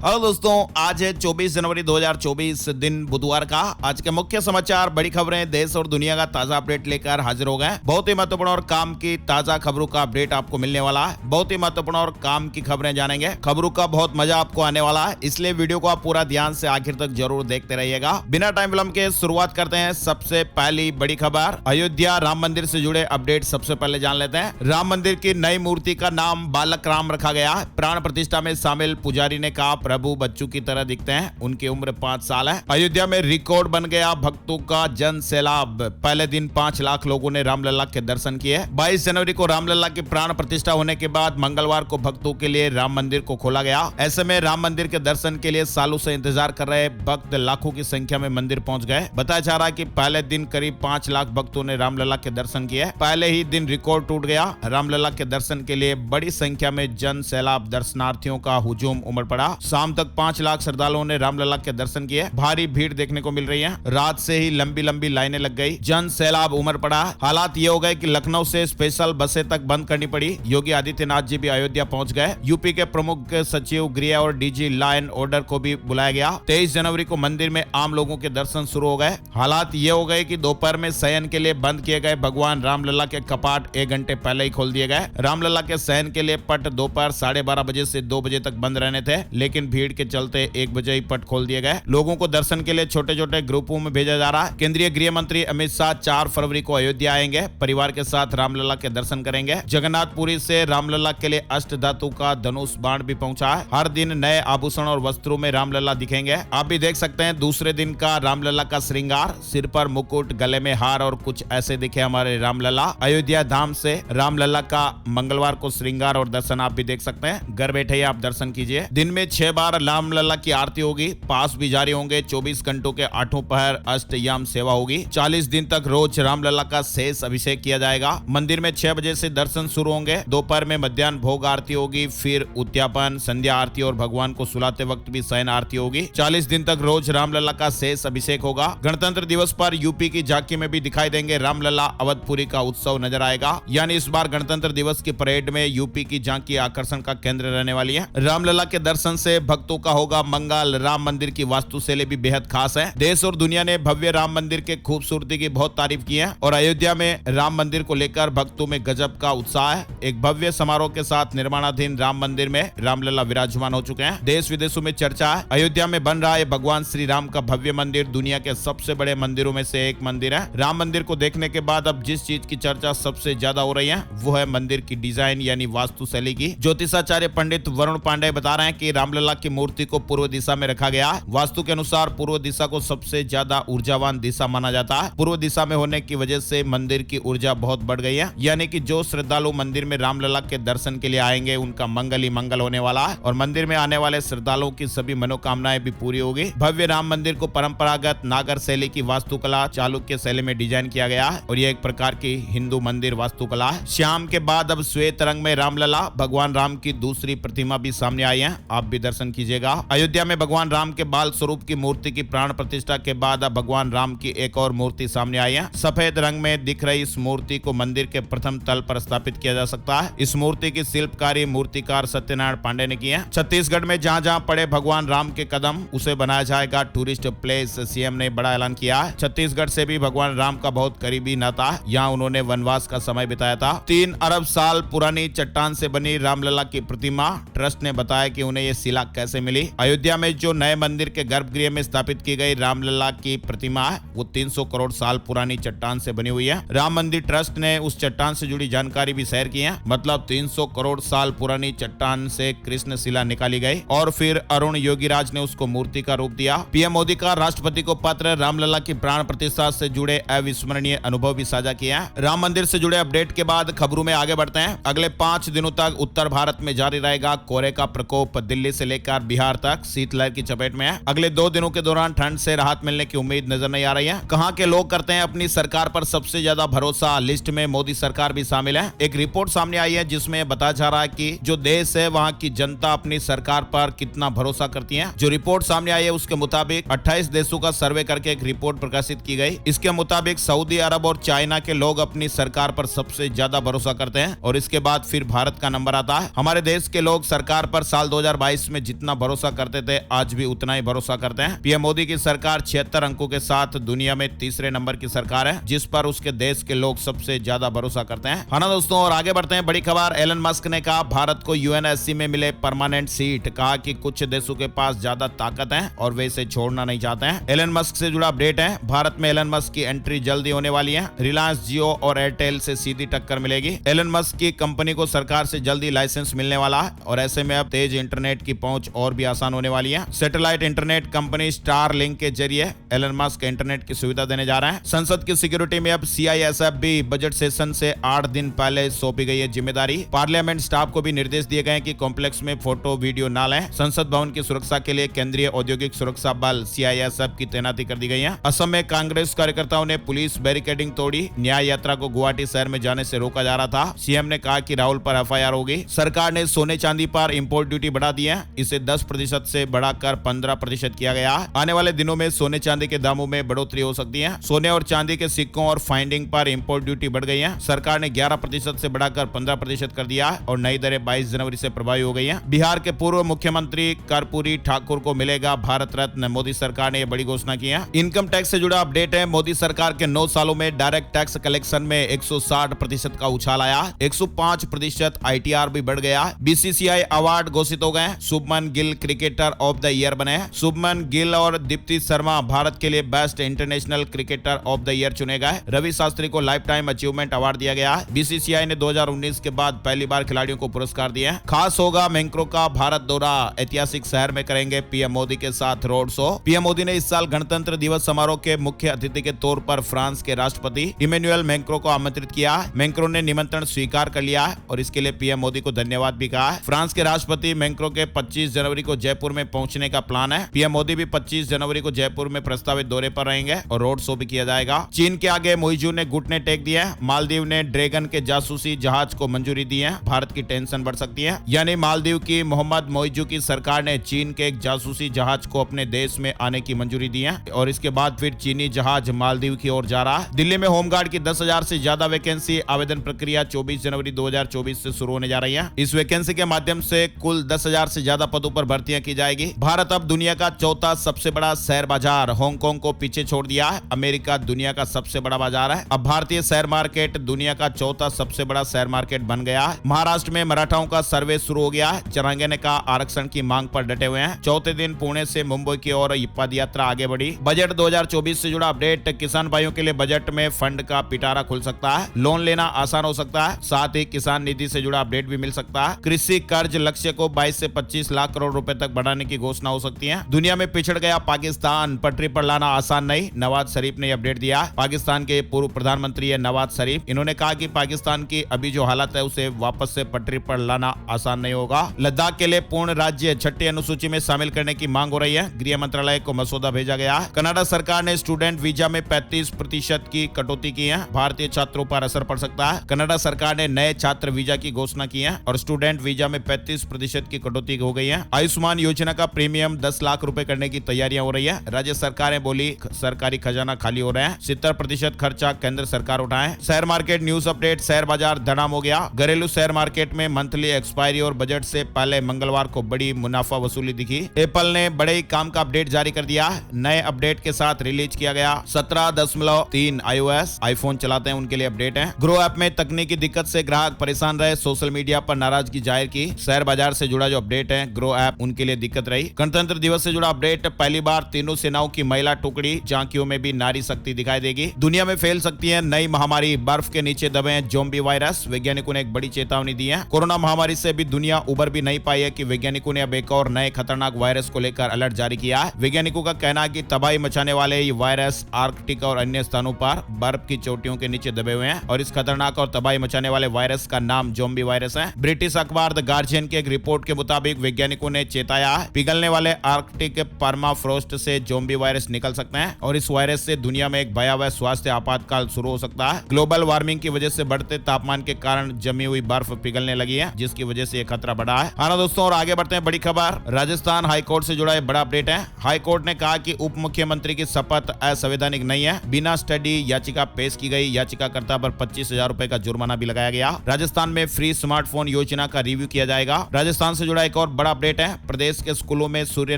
Hello दोस्तों, आज है 24 जनवरी 2024 दिन बुधवार का। आज के मुख्य समाचार, बड़ी खबरें, देश और दुनिया का ताजा अपडेट लेकर हाजिर हो गए। बहुत ही महत्वपूर्ण और काम की ताजा खबरों का अपडेट आपको मिलने वाला है। बहुत ही महत्वपूर्ण और काम की खबरें जानेंगे। खबरों का बहुत मजा आपको आने वाला है, इसलिए वीडियो को आप पूरा ध्यान से आखिर तक जरूर देखते रहिएगा। बिना टाइम विलंब के शुरुआत करते हैं। सबसे पहली बड़ी खबर, अयोध्या राम मंदिर से जुड़े अपडेट सबसे पहले जान लेते हैं। राम मंदिर की नई मूर्ति का नाम बालक राम रखा गया। प्राण प्रतिष्ठा में शामिल पुजारी ने कहा, प्रभु बच्चों की तरह दिखते हैं, उनकी उम्र 5 साल है। अयोध्या में रिकॉर्ड बन गया भक्तों का जन सैलाब। पहले दिन 5 लाख लोगों ने रामलला के दर्शन किए। 22 जनवरी को रामलला की प्राण प्रतिष्ठा होने के बाद मंगलवार को भक्तों के लिए राम मंदिर को खोला गया। ऐसे में राम मंदिर के दर्शन के लिए सालों से इंतजार कर रहे भक्त लाखों की संख्या में मंदिर पहुंच गए। बताया जा रहा है कि पहले दिन करीब 5 लाख भक्तों ने रामलला के दर्शन किए। पहले ही दिन रिकॉर्ड टूट गया। रामलला के दर्शन के लिए बड़ी संख्या में जन सैलाब दर्शनार्थियों का हुजूम उमड़ पड़ा। शाम तक 5 लाख श्रद्धालुओं ने रामलला के दर्शन किए। भारी भीड़ देखने को मिल रही है। रात से ही लंबी लंबी लाइनें लग गई। जन सैलाब उमड़ पड़ा। हालात ये हो गए कि लखनऊ से स्पेशल बसें तक बंद करनी पड़ी। योगी आदित्यनाथ जी भी अयोध्या पहुंच गए। यूपी के प्रमुख सचिव गृह और डीजी लाइन ऑर्डर को भी बुलाया गया। 23 जनवरी को मंदिर में आम लोगों के दर्शन शुरू हो गए। हालात ये हो गए कि दोपहर में शयन के लिए बंद किए गए भगवान रामलला के कपाट 1 घंटे पहले ही खोल दिए गए। रामलला के शयन के लिए पट दोपहर 12:30 बजे से 2 बजे तक बंद रहने थे, लेकिन भीड़ के चलते 1 बजे ही पट खोल दिए गए। लोगों को दर्शन के लिए छोटे छोटे ग्रुपों में भेजा जा रहा है। केंद्रीय गृह मंत्री अमित शाह 4 फरवरी को अयोध्या आएंगे। परिवार के साथ रामलला के दर्शन करेंगे। जगन्नाथपुरी से रामलला के लिए अष्ट धातु का धनुष बाण भी पहुंचा है। हर दिन नए आभूषण और वस्त्रों में रामलला दिखेंगे। आप भी देख सकते हैं दूसरे दिन का रामलला का श्रृंगार, सिर पर मुकुट, गले में हार और कुछ ऐसे दिखे हमारे रामलला। अयोध्या धाम से रामलला का मंगलवार को श्रृंगार और दर्शन आप भी देख सकते हैं। घर बैठे ही आप दर्शन कीजिए। दिन में 6 बार रामलला की आरती होगी। पास भी जारी होंगे। 24 घंटों के 8 पहर अष्टयाम सेवा होगी। 40 दिन तक रोज रामलला का शेष अभिषेक किया जाएगा। मंदिर में 6 बजे से दर्शन शुरू होंगे। दोपहर में मध्याह्न भोग आरती होगी, फिर उद्यापन, संध्या आरती और भगवान को सुलाते वक्त भी शयन आरती होगी। 40 दिन तक रोज रामलला का शेष अभिषेक होगा। गणतंत्र दिवस पर यूपी की झांकी में भी दिखाई देंगे रामलला। अवधपुरी का उत्सव नजर आएगा। यानी इस बार गणतंत्र दिवस की परेड में यूपी की झांकी आकर्षण का केंद्र रहने वाली है। रामलला के दर्शन से भक्तों का होगा मंगल। राम मंदिर की वास्तुशैली भी बेहद खास है। देश और दुनिया ने भव्य राम मंदिर के खूबसूरती की बहुत तारीफ की है और अयोध्या में राम मंदिर को लेकर भक्तों में गजब का उत्साह है। एक भव्य समारोह के साथ निर्माणाधीन राम मंदिर में रामलला विराजमान हो चुके हैं। देश विदेशों में चर्चा है। अयोध्या में बन रहा है भगवान श्री राम का भव्य मंदिर। दुनिया के सबसे बड़े मंदिरों में से एक मंदिर है। राम मंदिर को देखने के बाद अब जिस चीज की चर्चा सबसे ज्यादा हो रही है वो है मंदिर की डिजाइन यानी वास्तुशैली की। ज्योतिषाचार्य पंडित वरुण पांडे बता रहे हैं कि रामलला की मूर्ति को पूर्व दिशा में रखा गया। वास्तु के अनुसार पूर्व दिशा को सबसे ज्यादा ऊर्जावान दिशा माना जाता है। पूर्व दिशा में होने की वजह से मंदिर की ऊर्जा बहुत बढ़ गई है। यानी कि जो श्रद्धालु मंदिर में रामलला के दर्शन के लिए आएंगे उनका मंगल ही मंगल होने वाला है और मंदिर में आने वाले श्रद्धालुओं की सभी मनोकामनाएं भी पूरी होगी। भव्य राम मंदिर को परंपरागत नागर शैली की वास्तुकला चालुक्य शैली में डिजाइन किया गया है और यह एक प्रकार की हिंदू मंदिर वास्तुकला है। शाम के बाद अब श्वेत रंग में रामलला, भगवान राम की दूसरी प्रतिमा भी सामने आई है। आप भी दर्शन कीजिएगा। अयोध्या में भगवान राम के बाल स्वरूप की मूर्ति की प्राण प्रतिष्ठा के बाद अब भगवान राम की एक और मूर्ति सामने आई है। सफेद रंग में दिख रही इस मूर्ति को मंदिर के प्रथम तल पर स्थापित किया जा सकता है। इस मूर्ति की शिल्पकारी मूर्तिकार सत्यनारायण पांडे ने की है। छत्तीसगढ़ में जहां जहां पड़े भगवान राम के कदम उसे बनाया जाएगा टूरिस्ट प्लेस। सीएम ने बड़ा ऐलान किया है। छत्तीसगढ़ से भी भगवान राम का बहुत करीबी नाता है। यहाँ उन्होंने वनवास का समय बिताया था। 3 अरब साल पुरानी चट्टान से बनी रामलला की प्रतिमा, ट्रस्ट ने बताया कि उन्हें ये शिला कैसे मिली। अयोध्या में जो नए मंदिर के गर्भगृह में स्थापित की गई रामलला की प्रतिमा है वो 300 करोड़ साल पुरानी चट्टान से बनी हुई है। राम मंदिर ट्रस्ट ने उस चट्टान से जुड़ी जानकारी भी शेयर की है। मतलब 300 करोड़ साल पुरानी चट्टान से कृष्ण शिला निकाली गई और फिर अरुण योगीराज ने उसको मूर्ति का रूप दिया। पीएम मोदी का राष्ट्रपति को पत्र, रामलला की प्राण प्रतिष्ठा से जुड़े अविस्मरणीय अनुभव भी साझा किया। राम मंदिर से जुड़े अपडेट के बाद खबरों में आगे बढ़ते हैं। अगले 5 दिनों तक उत्तर भारत में जारी रहेगा कोहरे का प्रकोप। दिल्ली से लेकर बिहार तक शीतलहर की चपेट में है। अगले 2 दिनों के दौरान ठंड से राहत मिलने की उम्मीद नजर नहीं आ रही है। कहां के लोग करते हैं अपनी सरकार पर सबसे ज्यादा भरोसा, लिस्ट में मोदी सरकार भी शामिल है। एक रिपोर्ट सामने आई है जिसमें बताया जा रहा है कि जो देश है वहां की जनता अपनी सरकार पर कितना भरोसा करती है। जो रिपोर्ट सामने आई है उसके मुताबिक 28 देशों का सर्वे करके एक रिपोर्ट प्रकाशित की गई। इसके मुताबिक सऊदी अरब और चाइना के लोग अपनी सरकार पर सबसे ज्यादा भरोसा करते हैं और इसके बाद फिर भारत का नंबर आता है। हमारे देश के लोग सरकार पर साल 2022 में जितना भरोसा करते थे आज भी उतना ही भरोसा करते हैं। पीएम मोदी की सरकार 76 अंकों के साथ दुनिया में तीसरे नंबर की सरकार है जिस पर उसके देश के लोग सबसे ज्यादा भरोसा करते हैं। हाँ ना दोस्तों, और आगे बढ़ते हैं। बड़ी खबर, एलन मस्क ने कहा भारत को यूएनएससी में मिले परमानेंट सीट। कहा कि कुछ देशों के पास ज्यादा ताकत है और वे इसे छोड़ना नहीं चाहते हैं। एलन मस्क से जुड़ा अपडेट है। भारत में एलन मस्क की एंट्री जल्दी होने वाली है। रिलायंस, जियो और एयरटेल से सीधी टक्कर मिलेगी। एलन मस्क की कंपनी को सरकार से जल्दी लाइसेंस मिलने वाला है और ऐसे में अब तेज इंटरनेट की पहुंच और भी आसान होने वाली है। सैटेलाइट इंटरनेट कंपनी स्टारलिंक के जरिए एलन मस्क इंटरनेट की सुविधा देने जा रहा है। संसद की सिक्योरिटी में अब सीआईएसएफ भी बजट सेशन से 8 दिन पहले सौंपी गई है जिम्मेदारी। पार्लियामेंट स्टाफ को भी निर्देश दिए गए कि कॉम्प्लेक्स में फोटो वीडियो न लें। संसद भवन की सुरक्षा के लिए केंद्रीय औद्योगिक सुरक्षा बल सीआईएसएफ की तैनाती कर दी गई है। असम में कांग्रेस कार्यकर्ताओं ने पुलिस बैरिकेडिंग तोड़ी। न्याय यात्रा को गुवाहाटी शहर में जाने से रोका जा रहा था। सीएम ने कहा कि राहुल पर एफआईआर होगी। सरकार ने सोने चांदी पर इंपोर्ट ड्यूटी बढ़ा दी है। इसे 10% से बढ़ाकर 15% किया गया। आने वाले दिनों में सोने चांदी के दामों में बढ़ोतरी हो सकती है। सोने और चांदी के सिक्कों और फाइंडिंग पर इंपोर्ट ड्यूटी बढ़ गई है। सरकार ने 11% से बढ़ाकर 15% कर दिया और नई दरें 22 जनवरी से प्रभावी हो गई हैं। बिहार के पूर्व मुख्यमंत्री कर्पूरी ठाकुर को मिलेगा भारत रत्न। मोदी सरकार ने यह बड़ी घोषणा की है। इनकम टैक्स से जुड़ा अपडेट है। मोदी सरकार के 9 सालों में डायरेक्ट टैक्स कलेक्शन में 160% का उछाल आया। 105% आईटीआर भी बढ़ गया। बीसीसीआई अवार्ड घोषित हो गए। Shubman Gill cricketer of the year बने। शुभमन गिल और दीप्ति शर्मा भारत के लिए best international cricketer of the year चुने गए। रवि शास्त्री को लाइफ टाइम अचीवमेंट अवार्ड दिया गया। बीसीसीआई ने 2019 के बाद पहली बार खिलाड़ियों को पुरस्कार दिए। खास होगा मैक्रो का भारत दौरा। ऐतिहासिक शहर में करेंगे पीएम मोदी के साथ रोड शो। पीएम मोदी ने इस साल गणतंत्र दिवस समारोह के मुख्य अतिथि के तौर पर फ्रांस के राष्ट्रपति इमैनुअल मैक्रो को आमंत्रित किया। मैक्रो ने निमंत्रण स्वीकार कर लिया और इसके लिए पीएम मोदी को धन्यवाद भी कहा। फ्रांस के राष्ट्रपति मैक्रो के 25 जनवरी को जयपुर में पहुंचने का प्लान है। पीएम मोदी भी 25 जनवरी को जयपुर में प्रस्तावित दौरे पर रहेंगे और रोड शो भी किया जाएगा। चीन के आगे मोइजू ने घुटने टेक दिए। मालदीव ने ड्रैगन के जासूसी जहाज को मंजूरी दी है। भारत की टेंशन बढ़ सकती है। यानी मालदीव की मोहम्मद मोइजू की सरकार ने चीन के एक जासूसी जहाज को अपने देश में आने की मंजूरी दी है और इसके बाद फिर चीनी जहाज मालदीव की ओर जा रहा है। दिल्ली में होमगार्ड की 10,000 से ज्यादा वैकेंसी। आवेदन प्रक्रिया 24 जनवरी 2024 से शुरू होने जा रही है। इस वैकेंसी के माध्यम से कुल 10,000 से ज्यादा पदों पर भर्तियां की जाएगी। भारत अब दुनिया का चौथा सबसे बड़ा शेयर बाजार। हांगकांग को पीछे छोड़ दिया है। अमेरिका दुनिया का सबसे बड़ा बाजार है। अब भारतीय शेयर मार्केट दुनिया का चौथा सबसे बड़ा शेयर मार्केट बन गया है। महाराष्ट्र में मराठाओं का सर्वे शुरू हो गया है। चरांगे ने कहा आरक्षण की मांग पर डटे हुए हैं। चौथे दिन पुणे से मुंबई की ओर पद यात्रा आगे बढ़ी। बजट 2024 से जुड़ा अपडेट। किसान भाइयों के लिए बजट में फंड का पिटारा खुल सकता है। लोन लेना आसान हो सकता है। साथ ही किसान निधि से जुड़ा अपडेट भी मिल सकता है। कृषि कर्ज लक्ष्य को 22 से 25 लाख करोड़ रुपए तक बढ़ाने की घोषणा हो सकती है। दुनिया में पिछड़ गया पाकिस्तान पटरी पर लाना आसान नहीं। नवाज शरीफ ने अपडेट दिया। पाकिस्तान के पूर्व प्रधानमंत्री है नवाज शरीफ। इन्होंने कहा कि पाकिस्तान की अभी जो हालत है उसे वापस से पटरी पर लाना आसान नहीं होगा। लद्दाख के लिए पूर्ण राज्य 6ठी अनुसूची में शामिल करने की मांग हो रही है। गृह मंत्रालय को मसौदा भेजा गया। कनाडा सरकार ने स्टूडेंट वीजा में 35% की कटौती की है। भारतीय छात्रों पर असर पड़ सकता है। कनाडा सरकार ने नए छात्र वीजा की घोषणा की है और स्टूडेंट वीजा में 35% की कटौती हो गई है। आयुष्मान योजना का प्रीमियम 10 लाख रुपए करने की तैयारियां हो रही है। राज्य सरकारें बोली सरकारी खजाना खाली हो रहे हैं। 70% खर्चा केंद्र सरकार उठाए। Share market news update. Share बाजार धड़ाम हो गया। घरेलू शेयर मार्केट में मंथली एक्सपायरी और बजट से पहले मंगलवार को बड़ी मुनाफा वसूली दिखी। एप्पल ने बड़े ही काम का अपडेट जारी कर दिया। नए अपडेट के साथ रिलीज किया गया 17.3 iOS आईफोन चलाते हैं उनके लिए अपडेट है। ग्रो ऐप में तकनीकी दिक्कत से ग्राहक परेशान रहे। सोशल मीडिया पर नाराजगी जाहिर की। शेयर बाजार से जुड़ा जो अपडेट है ग्रो ऐप उनके लिए दिक्कत रही। गणतंत्र दिवस से जुड़ा अपडेट। पहली बार तीनों सेनाओं की महिला टुकड़ी झांकियों में भी नारी शक्ति दिखाई देगी। दुनिया में फैल सकती है नई महामारी। बर्फ के नीचे दबे हैं ज़ोंबी वायरस। वैज्ञानिकों ने एक बड़ी चेतावनी दी है। कोरोना महामारी से भी दुनिया उबर भी नहीं पाई है कि वैज्ञानिकों ने अब एक और नए खतरनाक वायरस को लेकर अलर्ट जारी किया है। वैज्ञानिकों का कहना है कि तबाही मचाने वाले ये वायरस आर्कटिक और अन्य स्थानों पर बर्फ की चोटियों के नीचे दबे हुए हैं और इस खतरनाक और तबाही मचाने वाले वायरस का नाम ज़ोंबी वायरस है। ब्रिटिश अखबार द गार्जियन की एक रिपोर्ट के मुताबिक वैज्ञानिकों ने चेताया पिघलने वाले आर्कटिक परमाफ्रोस्ट से ज़ोंबी वायरस निकल सकते हैं और इस वायरस से दुनिया में एक भयावह स्वास्थ्य आपातकाल शुरू हो सकता है। ग्लोबल वार्मिंग की वजह से बढ़ते तापमान के कारण जमी हुई बर्फ पिघलने लगी है जिसकी वजह से यह खतरा बढ़ा है। हाँ दोस्तों, और आगे बढ़ते हैं। बड़ी खबर राजस्थान हाईकोर्ट से जुड़ा एक बड़ा अपडेट है। हाईकोर्ट ने कहा कि उप मुख्यमंत्री की शपथ असंवैधानिक नहीं है। बिना स्टडी याचिका पेश की गई। याचिकाकर्ता पर 25,000 रुपए का जुर्माना भी लगाया गया। राजस्थान में फ्री स्मार्टफोन योजना का रिव्यू किया जाएगा। राजस्थान से जुड़ा एक और बड़ा अपडेट है। प्रदेश के स्कूलों में सूर्य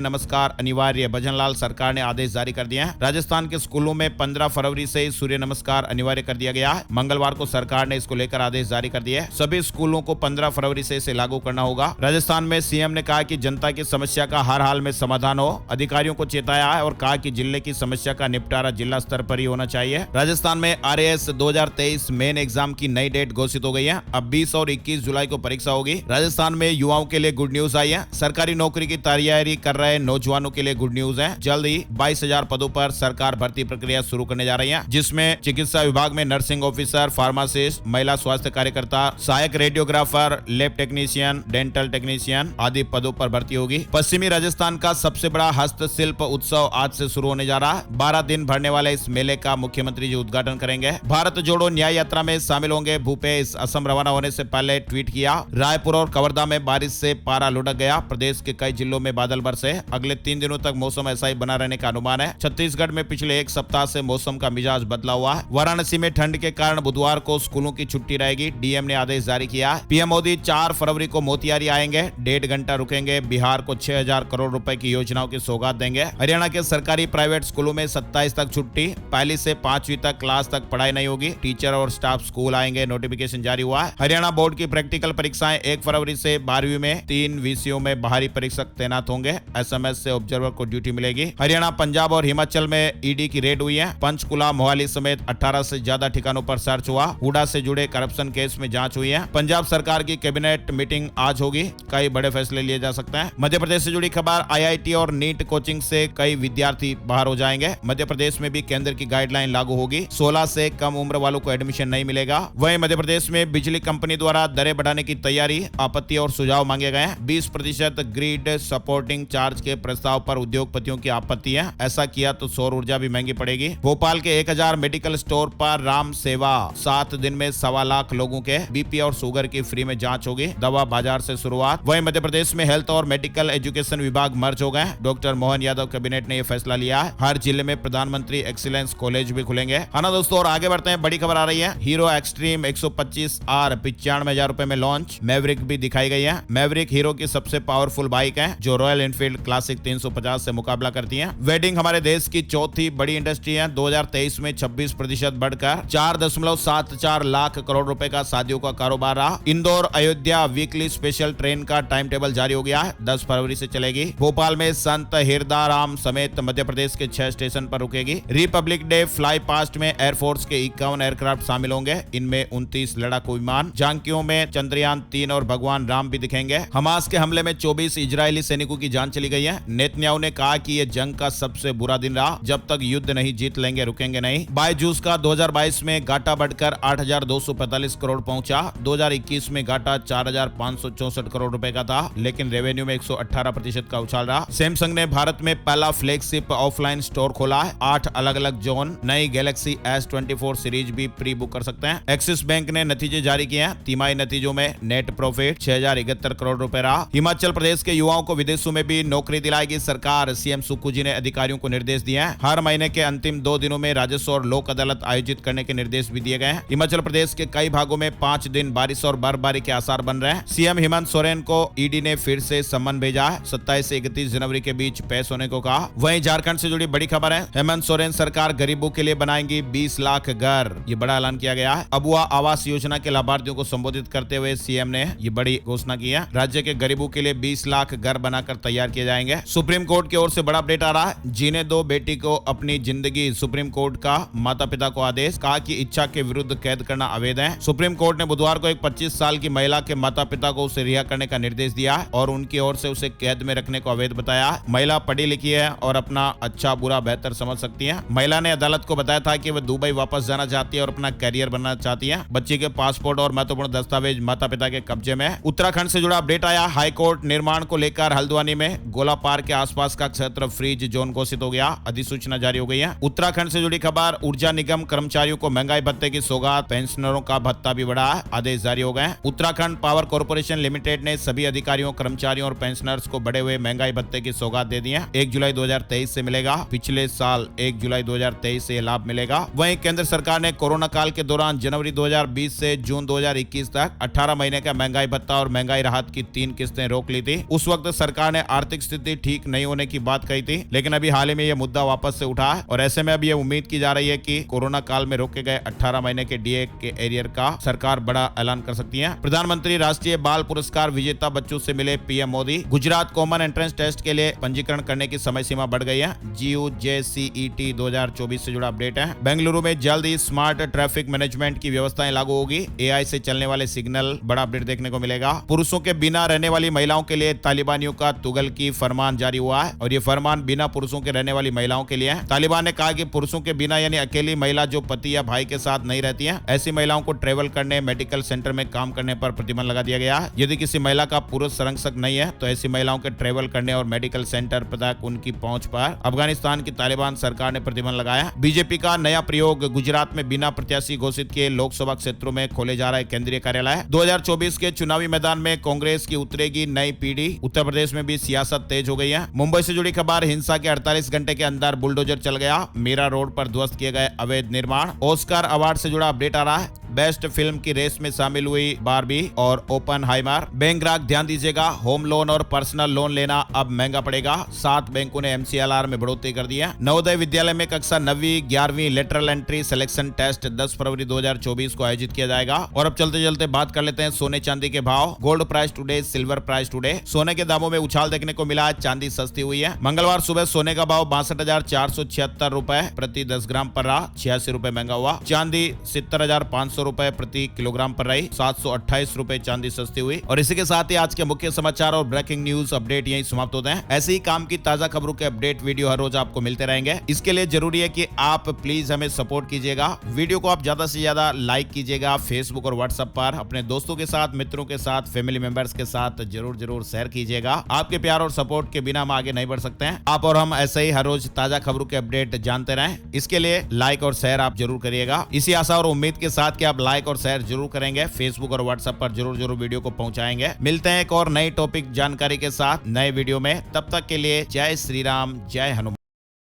नमस्कार अनिवार्य, भजनलाल सरकार ने आदेश जारी कर दिया है। राजस्थान के स्कूलों में 15 फरवरी से सूर्य नमस्कार अनिवार्य कर दिया गया है। मंगलवार को सरकार ने इसको लेकर आदेश जारी कर दिया है। सभी स्कूलों को 15 फरवरी से इसे लागू करना होगा। राजस्थान में सीएम ने कहा कि जनता की समस्या का हर हाल में समाधान हो। अधिकारियों को चेताया है और कहा कि जिले की समस्या का निपटारा जिला स्तर पर ही होना चाहिए। राजस्थान में आरएएस 2023 मेन एग्जाम की नई डेट घोषित हो गई है। अब 20 और 21 जुलाई को परीक्षा होगी। राजस्थान में युवाओं के लिए गुड न्यूज आई है। सरकारी नौकरी की तैयारी कर रहे नौजवानों के लिए गुड न्यूज है। जल्द ही 22,000 पदों पर सरकार भर्ती प्रक्रिया शुरू करने जा रही है, जिसमें चिकित्सा विभाग में नर्सिंग ऑफिसर, फार्मासिस्ट, महिला स्वास्थ्य कार्यकर्ता, सहायक radiographer, lab technician, dental technician आदि पदों पर भर्ती होगी। पश्चिमी राजस्थान का सबसे बड़ा हस्तशिल्प उत्सव आज से शुरू होने जा रहा है। 12 दिन भरने वाले इस मेले का मुख्यमंत्री जी उद्घाटन करेंगे। भारत जोड़ो न्याय यात्रा में शामिल होंगे भूपेश। असम रवाना होने से पहले ट्वीट किया। रायपुर और कवर्धा में बारिश से पारा लुढ़क गया। प्रदेश के कई जिलों में बादल बरसे। अगले 3 दिनों तक मौसम ऐसा ही बना रहने का अनुमान है। छत्तीसगढ़ में पिछले एक सप्ताह से मौसम का मिजाज बदला हुआ है। वाराणसी में ठंड के कारण बुधवार को स्कूलों की छुट्टी रहेगी। डीएम ने आदेश जारी किया। पीएम मोदी 4 फरवरी को मोतिहारी आएंगे। 1.5 घंटा रुकेंगे। बिहार को 6,000 करोड़ रुपए की योजनाओं की सौगात देंगे। हरियाणा के सरकारी प्राइवेट स्कूलों में 27 तक छुट्टी। पहली से 5वीं तक क्लास तक पढ़ाई नहीं होगी। टीचर और स्टाफ स्कूल आएंगे। नोटिफिकेशन जारी हुआ है। हरियाणा बोर्ड की प्रैक्टिकल परीक्षाएं 1 फरवरी से 12वीं में 3 विषयों में बाहरी परीक्षक तैनात होंगे। एसएमएस से ऑब्जर्वर को ड्यूटी मिलेगी। हरियाणा, पंजाब और हिमाचल में ईडी की रेड हुई है। पंचकुला, मोहाली समेत 18 से ज्यादा ठिकानों पर सर्च हुआ। हुडा से जुड़े करप्शन केस में जांच हुई है। पंजाब सरकार की कैबिनेट मीटिंग आज होगी। कई बड़े फैसले लिए जा सकते हैं। मध्य प्रदेश से जुड़ी खबर। आईआईटी और नीट कोचिंग से कई विद्यार्थी बाहर हो जाएंगे। मध्य प्रदेश में भी केंद्र की गाइडलाइन लागू होगी। 16 से कम उम्र वालों को एडमिशन नहीं मिलेगा। वहीं मध्य प्रदेश में बिजली कंपनी द्वारा दरें बढ़ाने की तैयारी। आपत्ति और सुझाव मांगे गए हैं। 20% ग्रिड सपोर्टिंग चार्ज के प्रस्ताव पर उद्योगपतियों की आपत्ति है। ऐसा किया तो सौर ऊर्जा भी महंगी पड़ेगी। भोपाल के 1000 मेडिकल स्टोर पर राम सेवा 7 दिन में 1.25 लाख लोगों के बीपी और शुगर की फ्री में जांच होगी। दवा बाजार से शुरुआत। वहीं मध्य प्रदेश में हेल्थ और मेडिकल एजुकेशन विभाग मर्ज हो गए। डॉक्टर मोहन यादव कैबिनेट ने यह फैसला लिया है। हर जिले में प्रधानमंत्री एक्सीलेंस कॉलेज भी खुलेंगे। है ना दोस्तों, और आगे बढ़ते हैं। बड़ी खबर आ रही है। हीरो एक्सट्रीम 125R 95,000 रुपए में लॉन्च। मैवरिक भी दिखाई गई है। मैवरिक हीरो की सबसे पावरफुल बाइक है, जो रॉयल एनफील्ड क्लासिक 350 से मुकाबला करती है। वेडिंग हमारे देश की चौथी बड़ी इंडस्ट्री है। 2023 में 26% बढ़कर 4.74 लाख करोड़ रुपए का शादियों का कारोबार रहा। Indore Ayodhya weekly special train का टाइम टेबल जारी हो गया है। 10 फरवरी से चलेगी। भोपाल में संत हिरदाराम समेत मध्य प्रदेश के 6 स्टेशन पर रुकेगी। रिपब्लिक डे फ्लाई पास्ट में एयरफोर्स के 51 एयरक्राफ्ट शामिल होंगे। इनमें 29 लड़ाकू विमान। झांकियों में चंद्रयान 3 और भगवान राम भी दिखेंगे। हमास के हमले में 24 इजरायली सैनिकों की जान चली गई है। नेतन्याहू ने कहा कि यह जंग का सबसे बुरा दिन रहा। जब तक युद्ध नहीं जीत लेंगे रुकेंगे नहीं। बायजूस का 2022 में घाटा बढ़कर 8,245 करोड़ पहुंचा। 2021 में घाटा 4,564 करोड़ रुपए का था, लेकिन रेवेन्यू में 118% का उछाल रहा। सैमसंग ने भारत में पहला फ्लैगशिप ऑफलाइन स्टोर खोला है। 8 अलग अलग जोन। नई गैलेक्सी S24 सीरीज भी प्री बुक कर सकते हैं। एक्सिस बैंक ने नतीजे जारी किए हैं। तिमाही नतीजों में नेट प्रॉफिट 6,071 करोड़ रुपए रहा। हिमाचल प्रदेश के युवाओं को विदेशों में भी नौकरी दिलाएगी सरकार। सीएम सुक्खू जी ने अधिकारियों को निर्देश दिए हैं। हर महीने के अंतिम 2 दिनों में राजस्व और लोक अदालत आयोजित करने के निर्देश भी दिए गए हैं। हिमाचल प्रदेश के कई भागों में 5 दिन बारिश और बर्फबारी के आसार बन रहे हैं। सीएम हेमंत सोरेन को ईडी ने फिर से सम्मन भेजा है। 27 से 31 जनवरी के बीच पेश होने को कहा। वहीं झारखंड से जुड़ी बड़ी खबर है। हेमंत सोरेन सरकार गरीबों के लिए बनाएंगी 20 लाख घर। ये बड़ा ऐलान किया गया है। अबुआ आवास योजना के लाभार्थियों को संबोधित करते हुए सीएम ने ये बड़ी घोषणा की है। राज्य के गरीबों के लिए 20 लाख घर बनाकर तैयार किए जाएंगे। सुप्रीम कोर्ट की ओर से बड़ा अपडेट आ रहा है। जीने दो बेटी को अपनी जिंदगी। सुप्रीम कोर्ट का माता पिता को आदेश। कहा कि इच्छा के विरुद्ध कैद करना अवैध है। सुप्रीम कोर्ट ने बुधवार को एक 25 साल की महिला के माता पिता को उसे रिहा करने का निर्देश दिया और उनकी ओर से उसे कैद में रखने को अवैध बताया। महिला पढ़ी लिखी है और अपना अच्छा बुरा बेहतर समझ सकती है। महिला ने अदालत को बताया था कि वह दुबई वापस जाना चाहती है और अपना कैरियर बनना चाहती है। बच्ची के पासपोर्ट और महत्वपूर्ण दस्तावेज माता पिता के कब्जे में। उत्तराखंड से जुड़ा अपडेट आया। हाईकोर्ट निर्माण को लेकर हल्द्वानी में गोलापार के आसपास का क्षेत्र फ्रीज जोन घोषित हो गया। अधिसूचना जारी हो गई है। उत्तराखंड से जुड़ी खबर। ऊर्जा निगम कर्मचारियों को महंगाई भत्ते की सौगात। पेंशनरों का भत्ता भी बढ़ा। आदेश जारी हो गए। उत्तराखंड पावर कॉर्पोरेशन लिमिटेड ने सभी अधिकारियों, कर्मचारियों और पेंशनर्स को बढ़े हुए महंगाई भत्ते की सौगात दे दी है। 1 जुलाई 2023 से मिलेगा। पिछले साल 1 जुलाई 2023 से लाभ मिलेगा। वहीं केंद्र सरकार ने कोरोना काल के दौरान जनवरी 2020 से जून 2021 तक 18 महीने का महंगाई भत्ता और महंगाई राहत की 3 किस्तें रोक रोक ली थी। उस वक्त सरकार ने आर्थिक स्थिति ठीक नहीं होने की बात कही थी, लेकिन अभी हाल ही में यह मुद्दा वापस से उठा है और ऐसे में अब यह उम्मीद की जा रही है कि कोरोना काल में रोके गए 18 महीने के डीए के एरियर का सरकार बड़ा ऐलान कर सकती है। प्रधानमंत्री राष्ट्रीय बाल पुरस्कार विजेता बच्चों से मिले PM Modi. Gujarat common entrance test के लिए पंजीकरण करने की समय सीमा बढ़ गई है। GUJCET 2024 से जुड़ा अपडेट है। बेंगलुरु में जल्द ही स्मार्ट ट्रैफिक मैनेजमेंट की व्यवस्थाएं लागू होगी। AI से चलने वाले सिग्नल, बड़ा अपडेट देखने को मिलेगा। पुरुषों के बिना रहने वाली महिलाओं के लिए तालिबानियों का तुगल की फरमान जारी हुआ है और ये फरमान बिना पुरुषों के रहने वाली महिलाओं के लिए है। तालिबान ने कहा कि पुरुषों के बिना यानी अकेली महिला जो पति या भाई के साथ नहीं रहती है, ऐसी महिलाओं को ट्रेवल करने, मेडिकल सेंटर में काम करने पर प्रतिबंध लगा दिया गया है। यदि किसी महिला का पुरुष संरक्षक नहीं है तो ऐसी महिलाओं के ट्रेवल करने और मेडिकल सेंटर तक उनकी पहुंच पर अफगानिस्तान की तालिबान सरकार ने प्रतिबंध लगाया। बीजेपी का नया प्रयोग, गुजरात में बिना प्रत्याशी घोषित किए लोकसभा क्षेत्रों में खोले जा रहे केंद्रीय कार्यालय। 2024 के चुनावी मैदान में कांग्रेस की उतरेगी नई पीढ़ी। उत्तर प्रदेश में भी सियासत तेज हो गई है। मुंबई से जुड़ी खबर, हिंसा के 48 घंटे के अंदर बुलडोजर चल गया। मीरा रोड पर ध्वस्त किए गए अवैध निर्माण। ऑस्कर अवार्ड से जुड़ा अपडेट आ रहा है। बेस्ट फिल्म की रेस में शामिल हुई बारबी और ओपनहाइमर। बैंक ग्राहक ध्यान दीजिएगा, होम लोन और पर्सनल लोन लेना अब महंगा पड़ेगा। 7 बैंकों ने MCLR में बढ़ोतरी कर दी है। नवोदय विद्यालय में कक्षा 9वीं 11वीं लेटरल एंट्री सिलेक्शन टेस्ट 10 फरवरी 2024 को आयोजित किया जाएगा। और अब चलते चलते बात कर लेते हैं सोने चांदी के भाव। Gold price today, silver price today. सोने के दामों में उछाल देखने को मिला है, चांदी सस्ती हुई है। मंगलवार सुबह सोने का भाव 62,476 रुपए प्रति 10 ग्राम पर रहा, 86 रुपए महंगा हुआ। चांदी 70,500 रुपए प्रति किलोग्राम पर रही, 728 रुपए चांदी सस्ती हुई। और इसी के साथ ही आज के मुख्य समाचार और ब्रेकिंग न्यूज अपडेट यही समाप्त होते हैं। ऐसे ही काम की ताजा खबरों के अपडेट वीडियो हर रोज आपको मिलते रहेंगे। इसके लिए जरूरी है कि आप प्लीज हमें सपोर्ट कीजिएगा। वीडियो को आप ज्यादा से ज्यादा लाइक कीजिएगा। फेसबुक और व्हाट्सएप पर अपने दोस्तों के साथ, मित्रों के साथ, फैमिली मेंबर्स के साथ जरूर शेयर कीजिएगा। आपके प्यार और सपोर्ट के बिना हम आगे नहीं बढ़ सकते हैं। आप और हम ऐसे ही हर रोज ताजा खबरों के अपडेट जानते रहें। इसके लिए लाइक और शेयर आप जरूर करिएगा। इसी आशा और उम्मीद के साथ कि आप लाइक और शेयर जरूर करेंगे। फेसबुक और व्हाट्सएप पर जरूर वीडियो को पहुंचाएंगे। मिलते हैं एक और नई टॉपिक जानकारी के साथ नए वीडियो में। तब तक के लिए जय श्री राम, जय हनुमान।